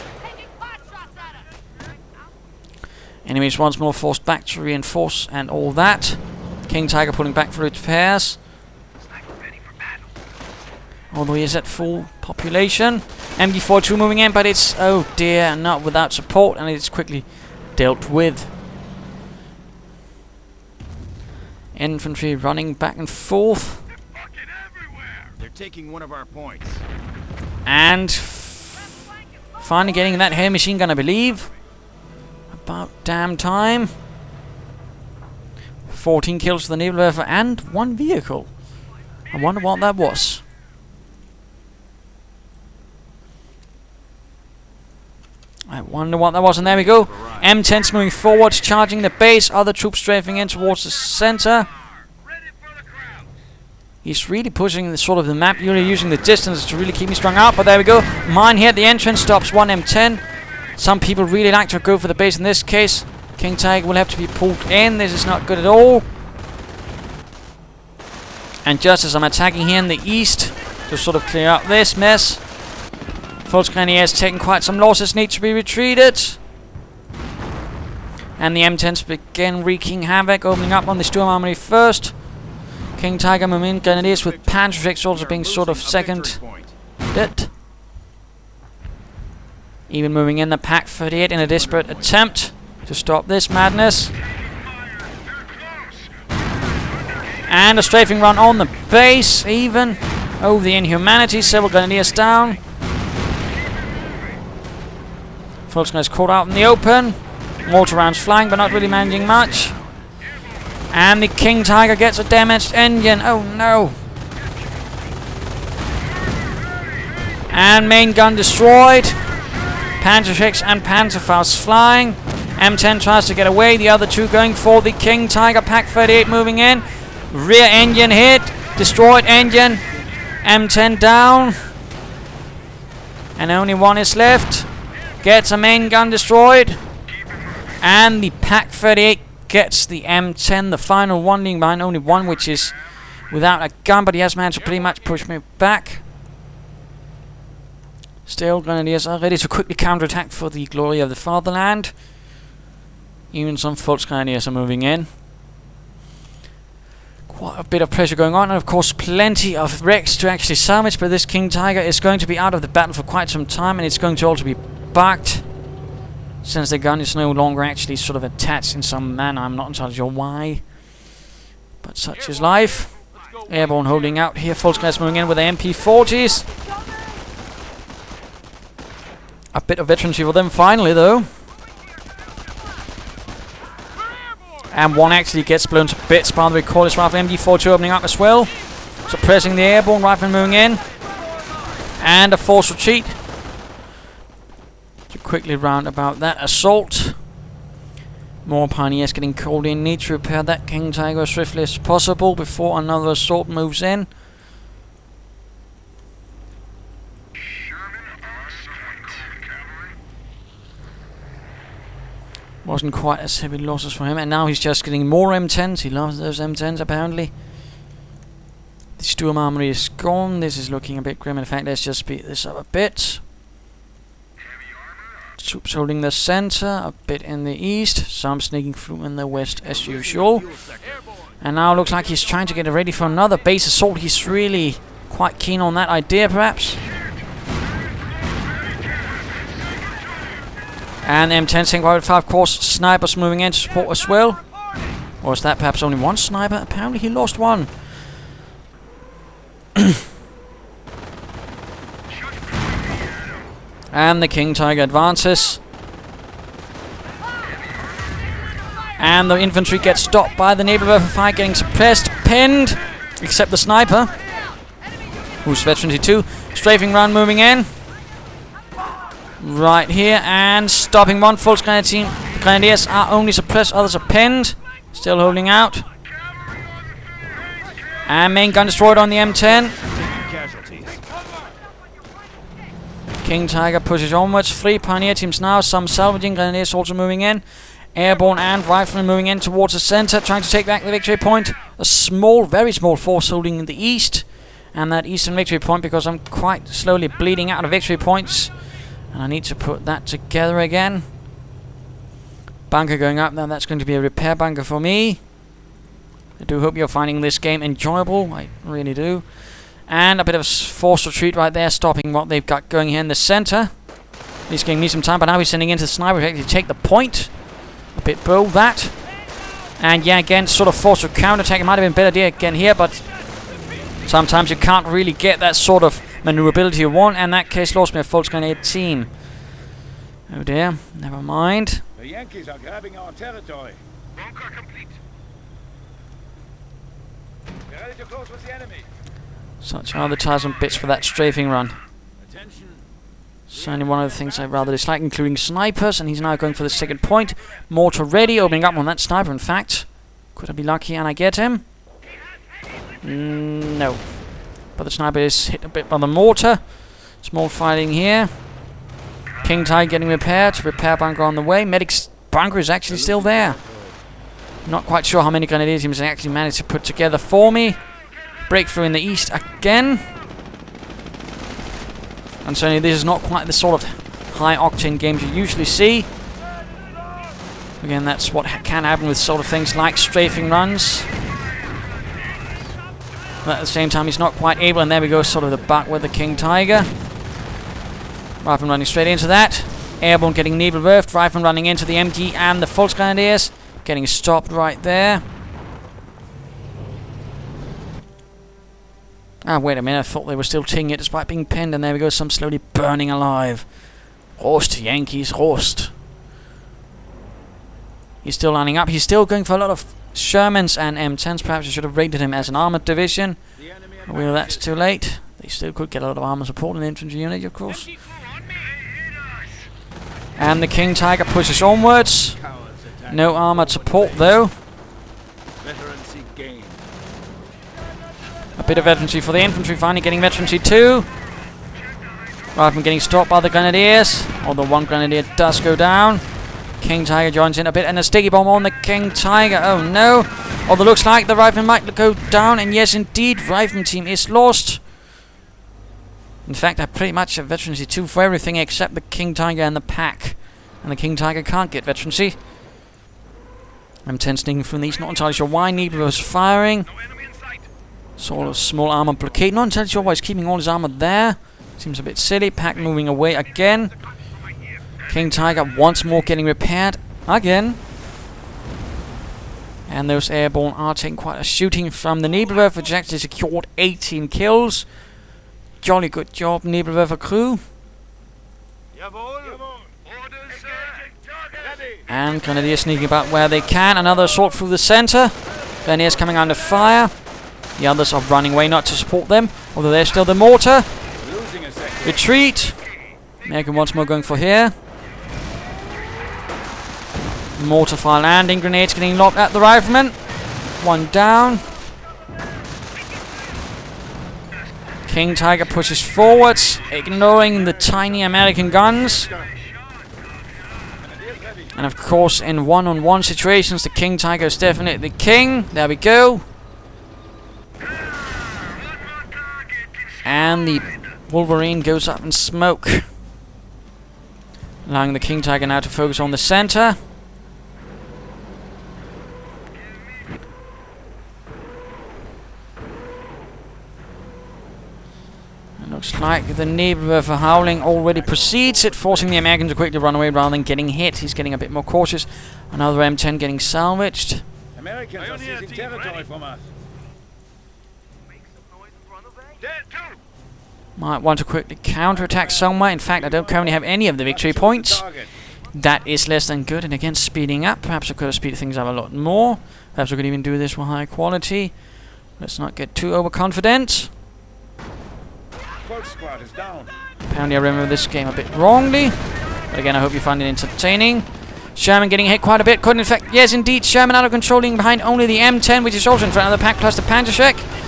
Enemies once more forced back to reinforce and all that. King Tiger pulling back for repairs. Although he is at full population. MG42 moving in, but it's, oh dear, not without support, and it's quickly dealt with. Infantry running back and forth. They're taking one of our points. And finally getting that heavy machine gun, I believe. About damn time. 14 kills for the naval werfer and 1 vehicle. I wonder what that was. I wonder what that was, and there we go. M10's moving forwards, charging the base. Other troops strafing in towards the center. He's really pushing the sort of the map, really using the distance to really keep me strung out. But there we go. Mine here at the entrance stops one M10. Some people really like to go for the base in this case. King Tiger will have to be pulled in. This is not good at all. And just as I'm attacking here in the east to sort of clear up this mess, Grenadiers taking quite some losses, need to be retreated. And the M10s begin wreaking havoc, opening up on the Sturm Armory first. King Tiger moving in, Grenadiers with Panzergrenadiers also being sort of second bit. Even moving in the Pack 38 in a desperate attempt to stop this madness. And a strafing run on the base, even. Oh, the inhumanity, several Grenadiers down. Volkswagen's caught out in the open. Mortar rounds flying, but not really managing much. And the King Tiger gets a damaged engine. Oh no. And main gun destroyed. Panzergrenadiers and Panzerfaust flying. M10 tries to get away. The other two going for the King Tiger. Pack 38 moving in. Rear engine hit. Destroyed engine. M10 down. And only one is left. Gets a main gun destroyed. And the Pack 38 gets the M10, the final one, leaving behind only one, which is without a gun, but he has managed to pretty much push me back. Still, Grenadiers are ready to quickly counterattack for the glory of the fatherland. Even some Volksgrenadiers are moving in. Quite a bit of pressure going on, and of course plenty of wrecks to actually salvage, but this King Tiger is going to be out of the battle for quite some time, and it's going to also be bugged, since the gun is no longer actually sort of attached in some manner. I'm not entirely sure why, but such is life. Airborne holding out here. Volksgrenadiers moving in with the MP40s. A bit of veterancy for them finally, though. And one actually gets blown to bits by the recordless rifle. MG42 opening up as well, suppressing the airborne rifle moving in. And a forced retreat to quickly round about that assault. More pioneers getting called in. Need to repair that King Tiger as swiftly as possible before another assault moves in. Wasn't quite as heavy losses for him, and now he's just getting more M10s. He loves those M10s apparently. The Sturm Armory is gone. This is looking a bit grim. In fact, let's just speed this up a bit. Troops holding the center, a bit in the east, some sneaking through in the west as usual. And now looks like he's trying to get ready for another base assault. He's really quite keen on that idea, perhaps. And M10 Sync 5, of course, snipers moving in to support as well. Or is that perhaps only one sniper? Apparently he lost one. And the King Tiger advances. And the infantry gets stopped by the naval werfer fire, getting suppressed, pinned, except the sniper, who's veteran 2. Strafing run moving in. Right here, and stopping one. Grenadiers are only suppressed, others are pinned. Still holding out. And main gun destroyed on the M10. King Tiger pushes onwards. 3 pioneer teams now, some salvaging. Grenadiers also moving in. Airborne and riflemen moving in towards the center, trying to take back the victory point. A small, very small force holding in the east. And that eastern victory point, because I'm quite slowly bleeding out of victory points. And I need to put that together again. Bunker going up. Now that's going to be a repair bunker for me. I do hope you're finding this game enjoyable. I really do. And a bit of a forced retreat right there, stopping what they've got going here in the center. He's giving me some time, but now he's sending into the sniper to take the point. A bit bold, that. And yeah, again, sort of forced to counterattack. It might have been a better idea again here, but Sometimes you can't really get that sort of maneuverability you want, and in that case lost me a Volksgrenadier team. Oh dear, never mind. The Yankees are grabbing our territory. Bunker complete. We're ready to close with the enemy. Such are the ties and bits for that strafing run. Attention. Certainly one of the things I rather dislike, including snipers, and he's now going for the second point. Mortar ready, opening up on that sniper, in fact. Could I be lucky and I get him? No. But the sniper is hit a bit by the mortar. Small fighting here. King Tiger getting repaired. Repair bunker on the way. Medic's bunker is actually still there. Not quite sure how many grenadiers he actually managed to put together for me. Breakthrough in the east again. And certainly this is not quite the sort of high octane games you usually see. Again, that's what can happen with sort of things like strafing runs. But at the same time, he's not quite able, and there we go, sort of the back with the King Tiger. Rifleman running straight into that. Airborne getting Nebelwerft. Rifleman running into the MG and the Volksgrenadiers. Getting stopped right there. Ah, wait a minute, I thought they were still taking it despite being pinned, and there we go, some slowly burning alive. Rost, Yankees, Rost. He's still lining up. He's still going for a lot of Shermans and M10s. Perhaps I should have rated him as an armoured division. Well, that's too late. They still could get a lot of armour support in the infantry unit, of course. And the King Tiger pushes onwards. No armoured support, though. Veterancy gained. A bit of veterancy for the infantry, finally getting veterancy too. Rather than getting stopped by the grenadiers. Although one grenadier does go down. King Tiger joins in a bit, and a sticky bomb on the King Tiger. Oh no! Although looks like the Rifleman might go down, and yes indeed, Rifleman team is lost. In fact, I pretty much have veterancy 2 for everything except the King Tiger and the pack. And the King Tiger can't get veterancy. M10 sneaking from the east, not entirely sure why. Nebel was firing. Sort of small armor blockade, not entirely sure why he's keeping all his armor there. Seems a bit silly. Pack moving away again. King Tiger once more getting repaired again. And those airborne are taking quite a shooting from the Nebelwerfer, which actually secured 18 kills. Jolly good job, Nebelwerfer crew. And Grenadiers sneaking about where they can. Another assault through the center. Grenadiers coming under fire. The others are running away not to support them, although there's still the mortar. Retreat. American once more going for here. Mortar fire landing. Grenades getting locked at the Rifleman. One down. King Tiger pushes forwards, ignoring the tiny American guns. And of course, in one-on-one situations, the King Tiger is definitely the king. There we go. And the Wolverine goes up in smoke, allowing the King Tiger now to focus on the center. It looks like the Nebelwerfer howling already precedes it, forcing the Americans to quickly run away rather than getting hit. He's getting a bit more cautious. Another M10 getting salvaged. Americans are seizing territory from us. Might want to quickly counterattack somewhere. In fact, I don't currently have any of the victory points. That is less than good. And again, speeding up. Perhaps I could have speeded things up a lot more. Perhaps I could even do this with high quality. Let's not get too overconfident. Squad is down. Apparently I remember this game a bit wrongly. But again, I hope you find it entertaining. Sherman getting hit quite a bit. Couldn't in fact... Yes, indeed. Sherman out of controlling behind only the M10, which is also in front of the pack, plus the Panzergrenadiers.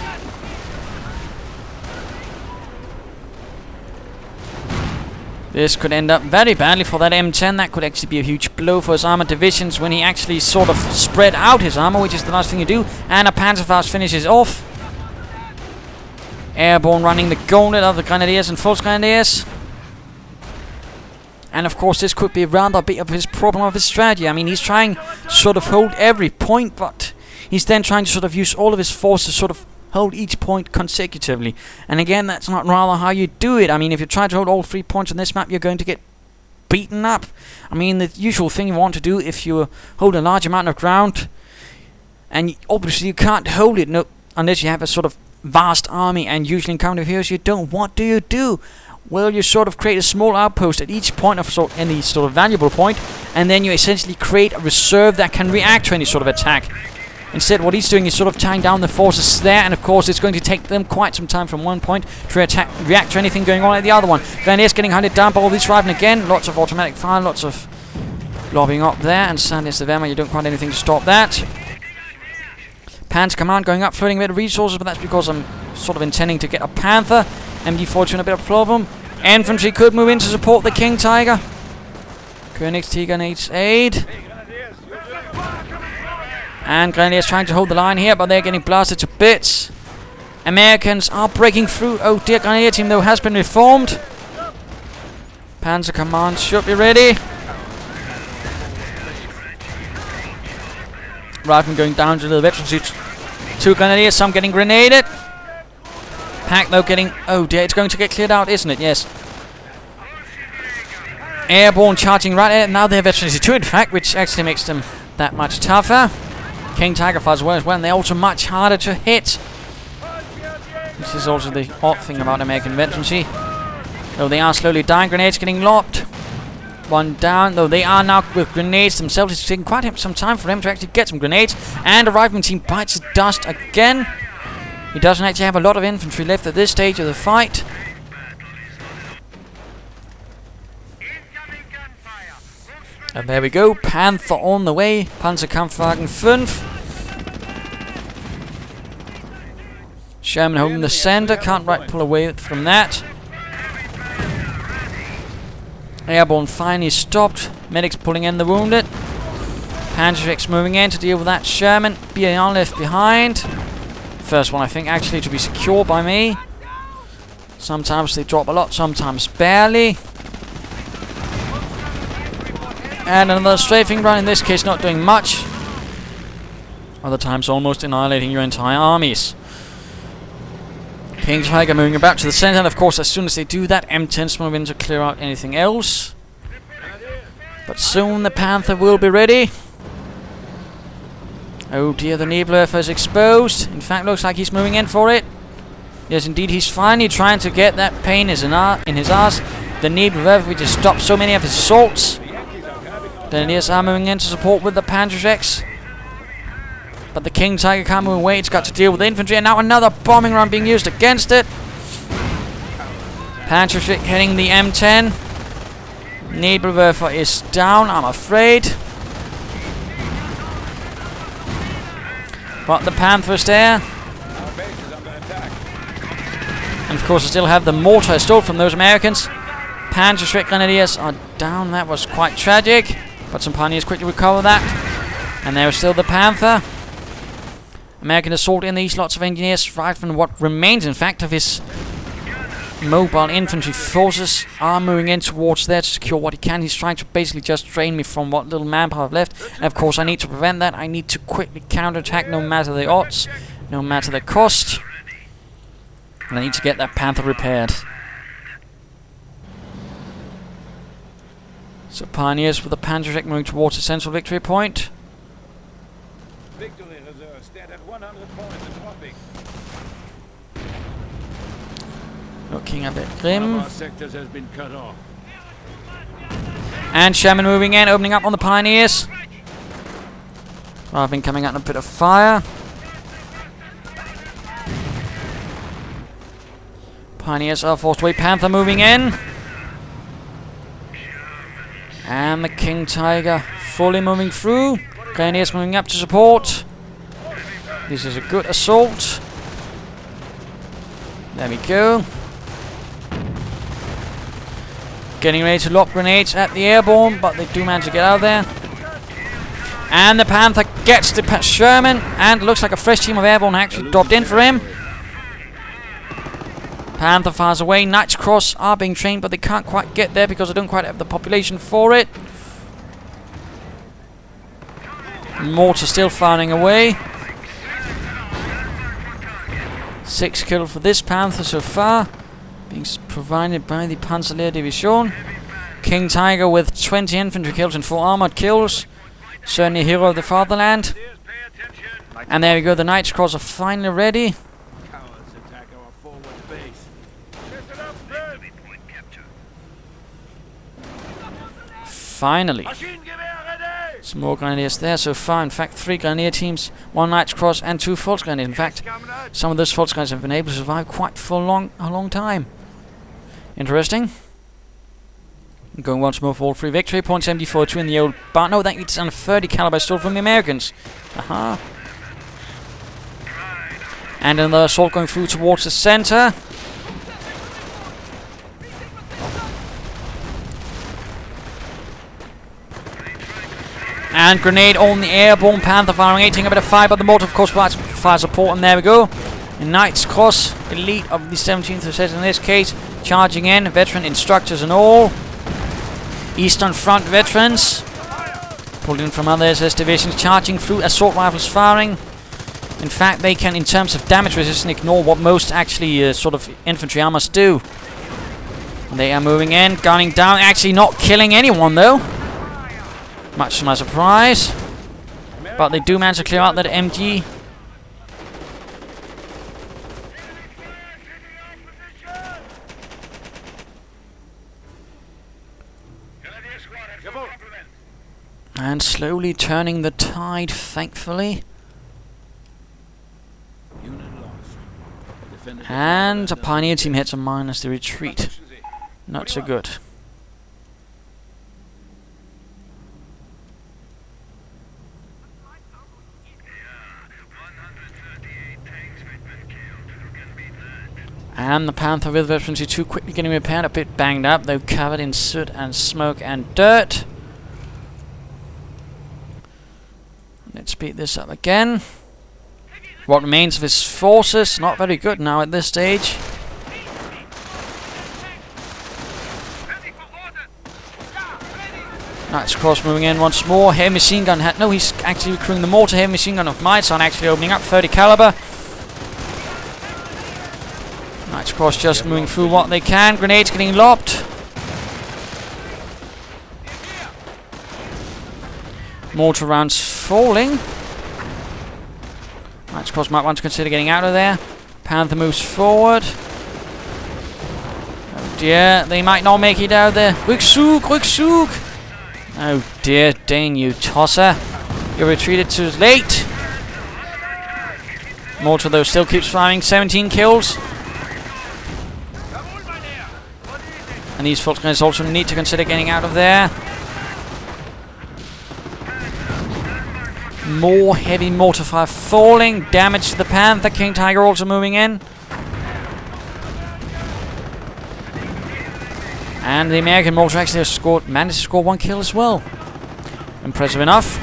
This could end up very badly for that M10. That could actually be a huge blow for his armored divisions when he actually sort of spread out his armor, which is the last thing you do. And a Panzerfaust finishes off. Airborne running the gauntlet of the Grenadiers and Volksgrenadiers. And of course this could be rather a bit of his problem of his strategy. I mean, he's trying to sort of hold every point, but he's then trying to sort of use all of his force to sort of hold each point consecutively. And again, that's not rather how you do it. I mean, if you try to hold all 3 points on this map, you're going to get beaten up. I mean, the usual thing you want to do if you hold a large amount of ground, and obviously you can't hold it unless you have a sort of vast army, and usually in counter heroes you don't. What do you do? Well, you sort of create a small outpost at each point of any sort of valuable point, and then you essentially create a reserve that can react to any sort of attack. Instead, what he's doing is sort of tying down the forces there, and of course it's going to take them quite some time from one point to react to anything going on at the other one. Grenadiers getting hunted down by all these riflemen again. Lots of automatic fire, lots of lobbing up there, and sadly it's the Wehrmacht, you don't quite anything to stop that. Panzer Command going up, floating a bit of resources, but that's because I'm sort of intending to get a Panther. MD-42 a bit of a problem. Infantry could move in to support the King Tiger. Königs Tiger needs aid. And Grenadiers trying to hold the line here, but they're getting blasted to bits. Americans are breaking through. Oh dear, Grenadier team though has been reformed. Panzer Command should be ready. Riflemen going down to the veteran. 2 Grenadiers, some getting grenaded. Pack though getting... Oh dear, it's going to get cleared out, isn't it? Yes. Airborne charging right at it. Now they're veterans 2 in fact, which actually makes them that much tougher. King Tiger fires well as well, and they're also much harder to hit. This is also the odd thing about American veterancy. Though they are slowly dying, grenades getting lobbed. 1 down, though they are now with grenades themselves. It's taking quite some time for them to actually get some grenades. And the rifleman team bites the dust again. He doesn't actually have a lot of infantry left at this stage of the fight. And there we go, Panther on the way. Panzerkampfwagen 5. Sherman holding the center, can't pull away from that. Airborne finally stopped. Medics pulling in the wounded. Panzergrenadiers moving in to deal with that Sherman. BAR left behind. First one, I think, actually to be secured by me. Sometimes they drop a lot, sometimes barely. And another strafing run, in this case not doing much. Other times almost annihilating your entire armies. King Tiger moving back to the center, and of course as soon as they do that, M10s move in to clear out anything else. But soon the Panther will be ready. Oh dear, the Nebelwerfer is exposed. In fact, looks like he's moving in for it. Yes, indeed, he's finally trying to get that pain in his ass. The Nebelwerfer, which has stopped so many of his assaults. The Grenadiers are moving in to support with the Panzergrenadiers. But the King Tiger can't move away. It's got to deal with infantry, and now another bombing run being used against it. Panzergrenadier hitting the M10. Nebelwerfer is down, I'm afraid. But the Panther is there. And of course I still have the mortar I stole from those Americans. Panzergrenadier Grenadiers are down. That was quite tragic. But some pioneers quickly recover that. And there is still the Panther. American assault in these, lots of engineers. Riflemen, what remains in fact of his mobile infantry forces, are moving in towards there to secure what he can. He's trying to basically just drain me from what little manpower I've left. And of course I need to prevent that. I need to quickly counterattack no matter the odds, no matter the cost. And I need to get that Panther repaired. So pioneers with the Panzergrenadiers moving towards the central victory point. Victory reserve stand at 100 points and dropping. Looking a bit grim. Our sectors has been cut off. And Sherman moving in, opening up on the pioneers. I've been coming out in a bit of fire. Pioneers are forced away. Panther moving in. And the King Tiger fully moving through. Grenadiers moving up to support. This is a good assault. There we go. Getting ready to lob grenades at the airborne, but they do manage to get out of there. And the Panther gets the Sherman, and it looks like a fresh team of airborne actually dropped in for him. Panther fires away. Knights Cross are being trained, but they can't quite get there because they don't quite have the population for it. Mortar still firing away. 6 killed for this Panther so far, being provided by the Panzergrenadier Division. King Tiger with 20 infantry kills and 4 armored kills. Certainly a hero of the fatherland. And there we go, the Knights Cross are finally ready. Finally. Maschinengewehr ready! Some more Grenadiers there so far. In fact, 3 Grenadier teams, 1 Knights Cross and 2 Volksgrenadiers. In fact, some of those Volksgrenadiers have been able to survive quite for a long time. Interesting. Going once more for all 3 victory. .74-2 in the old bar. No, that it's on a 30 caliber still from the Americans. Aha. And another assault going through towards the center. And grenade on the airborne Panther firing 18, a bit of fire, but the mortar of course provides fire support, and there we go. And Knights Cross, elite of the 17th set in this case, charging in, veteran instructors and all. Eastern Front veterans, pulled in from other SS divisions, charging through, assault rifles firing. In fact, they can, in terms of damage resistance, ignore what most actually sort of infantry armors do. They are moving in, gunning down, actually not killing anyone though. Much to my surprise. But they do manage to clear out that MG. And slowly turning the tide, thankfully. And a Pioneer team hits a minus the retreat. Not so good. And the Panther with veterancy 2 quickly getting repaired, a bit banged up, though covered in soot and smoke and dirt. Let's speed this up again. What remains of his forces, not very good now at this stage. Knights Cross moving in once more. Heavy machine gun. No, he's actually recruiting the mortar. Heavy machine gun of Maisan actually opening up. 30 caliber. Knights Cross just moving through what they can. Grenades getting lobbed. Mortar rounds falling. Knights Cross might want to consider getting out of there. Panther moves forward. Oh dear, they might not make it out there. Rückzug, Rückzug! Oh dear, Dane, you tosser. You retreated too late. Mortar though still keeps firing. 17 kills. And these Volksgrenadiers also need to consider getting out of there. More heavy mortar fire falling. Damage to the Panther. King Tiger also moving in. And the American mortar actually has managed to score 1 kill as well. Impressive enough.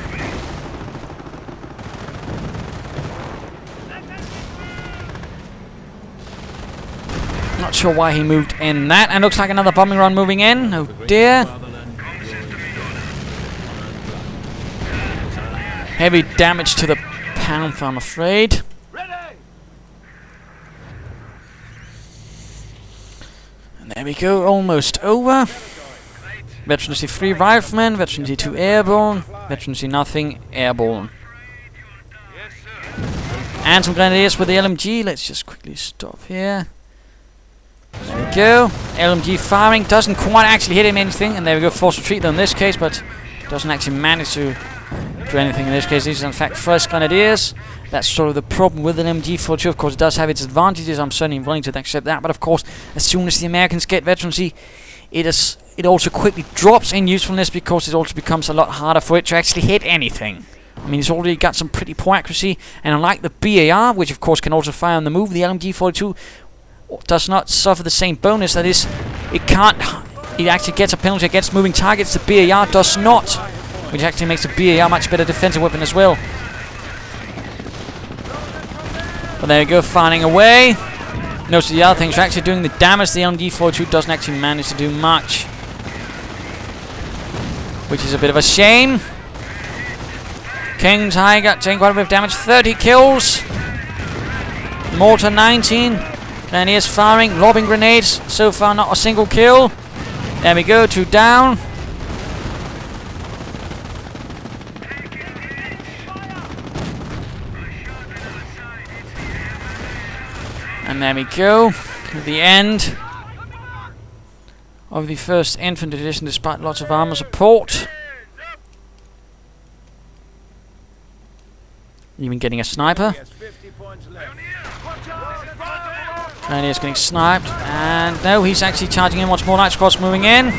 Not sure why he moved in that. And looks like another bombing run moving in. Oh dear. Heavy damage to the Panther, I'm afraid. And there we go, almost over. Veterancy 3 riflemen, veterancy 2 airborne, veterancy nothing airborne. And some grenadiers with the LMG. Let's just quickly stop here. There we go. LMG firing, doesn't quite actually hit him anything. And there we go, forced retreat though in this case, but doesn't actually manage to do anything in this case. These are in fact first grenadiers. That's sort of the problem with an MG42. Of course, it does have its advantages. I'm certainly willing to accept that. But of course, as soon as the Americans get veterancy, it also quickly drops in usefulness because it also becomes a lot harder for it to actually hit anything. I mean, it's already got some pretty poor accuracy, and unlike the BAR, which of course can also fire on the move, the LMG42 does not suffer the same bonus. That is, it actually gets a penalty against moving targets. The BAR does not, which actually makes the BAR much better defensive weapon as well. But there you go, firing away. Notice the other things are actually doing the damage. The LMG42 doesn't actually manage to do much, which is a bit of a shame. King Tiger taking quite a bit of damage. 30 kills. Mortar 19. Grenadiers firing, lobbing grenades. So far, not a single kill. There we go, 2 down. And there we go. The end of the 1st Infantry Division despite lots of armor support. Even getting a sniper. And he's getting sniped. And no, he's actually charging in once more. Night Squad's moving in.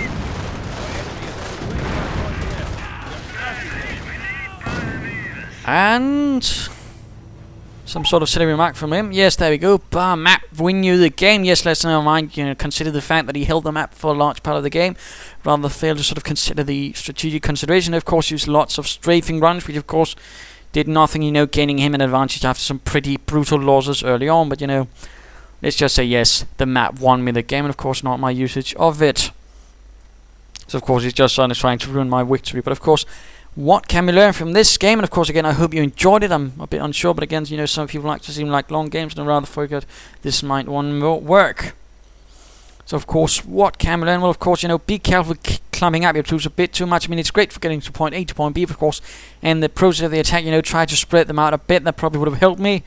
And some sort of silly remark from him. Yes, there we go. Bar map win you the game. Yes, let's never mind. Consider the fact that he held the map for a large part of the game, rather fail to sort of consider the strategic consideration. Of course, used lots of strafing runs, which of course did nothing. Gaining him an advantage after some pretty brutal losses early on. But let's just say yes, the map won me the game, and of course not my usage of it. So of course he's just trying to ruin my victory. But of course, what can we learn from this game? And of course, again, I hope you enjoyed it. I'm a bit unsure, but again, some people like to seem like long games, and I rather figured this might work. So of course, what can we learn? Well, of course, be careful climbing up your troops a bit too much. I mean, it's great for getting to point A to point B, of course, and the process of the attack, try to spread them out a bit. That probably would have helped me.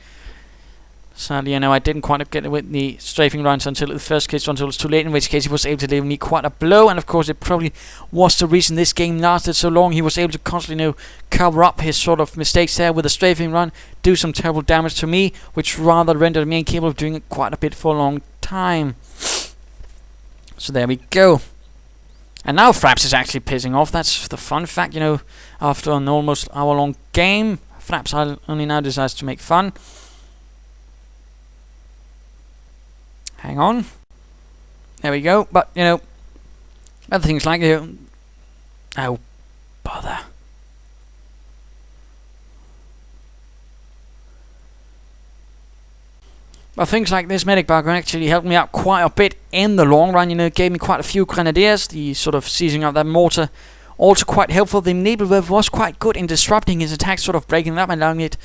Sadly, I didn't quite get it with the strafing runs until the first case, until it was too late, in which case he was able to deliver me quite a blow, and of course it probably was the reason this game lasted so long. He was able to constantly, cover up his sort of mistakes there with a strafing run, do some terrible damage to me, which rather rendered me incapable of doing it quite a bit for a long time. So there we go. And now Fraps is actually pissing off. That's the fun fact, after an almost hour-long game, Fraps only now decides to make fun. Hang on. There we go. But, other things like, oh, bother. But things like this medic bar actually helped me out quite a bit in the long run. Gave me quite a few grenadiers. The sort of seizing of that mortar also quite helpful. The Nebelwerfer was quite good in disrupting his attacks, sort of breaking it up and allowing it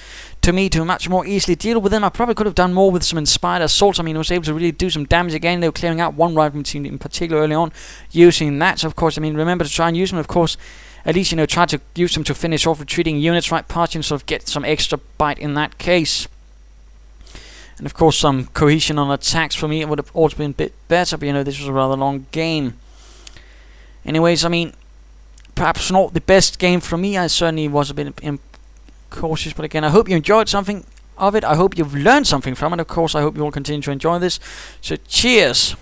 to me to much more easily deal with them. I probably could have done more with some inspired assaults. I was able to really do some damage again. They were clearing out one rifle team in particular early on, using that. So of course, remember to try and use them. Of course, at least try to use them to finish off retreating units, right? Parts and sort of get some extra bite in that case. And of course, some cohesion on attacks for me. It would have also been a bit better, but this was a rather long game. Anyways, perhaps not the best game for me. I certainly was a bit cautious, but again, I hope you enjoyed something of it. I hope you've learned something from it. Of course, I hope you will continue to enjoy this. So, cheers!